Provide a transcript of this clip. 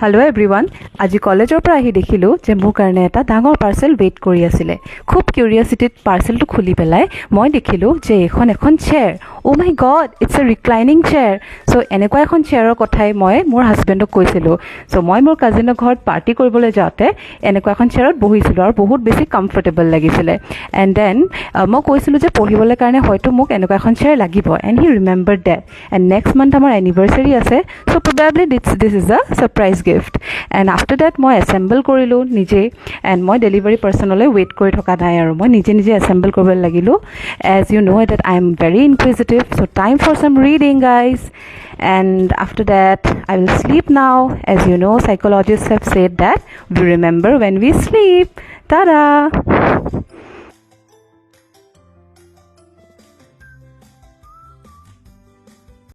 Hello everyone. আজি কলেজৰ পৰা আহি দেখিলো যে মোৰ কাৰণে এটা ডাঙৰ পাৰ্সেল ৱেইট কৰি আছিল। খুব কিউৰিয়াসিটিত পাৰ্সেলটো খুলি পেলাই মই দেখিলো যে এখন chair. Oh my god, it's a reclining chair. So এনেকুৱা এখন চেয়াৰৰ কথাই মই মোৰ হাজবেণ্ডক কৈছিলো। So মই মোৰ কাজিনৰ ঘৰত পাৰ্টি কৰিবলৈ যাওঁতে এনেকুৱা এখন চেয়াৰত বহিছিলো আৰু বহুত বেছি কমফৰ্টেবল লাগিছিল। And then মই কৈছিলো যে পঢ়িবলৈ কাৰণে হয়তো মোক এনেকুৱা এখন চেয়াৰ লাগিব। And he remembered that. And next month আমাৰ anniversary আছে. So probably this is a surprise gift. And after that মই assemble কৰিলো নিজে and মই delivery personলৈ wait কৰি থকা নাই আৰু মই নিজে assemble কৰিব লাগিলো. As you know that I am very inquisitive, so time for some reading guys. And after that I will sleep now. As you know, psychologists have said that we remember when we sleep. Ta-da!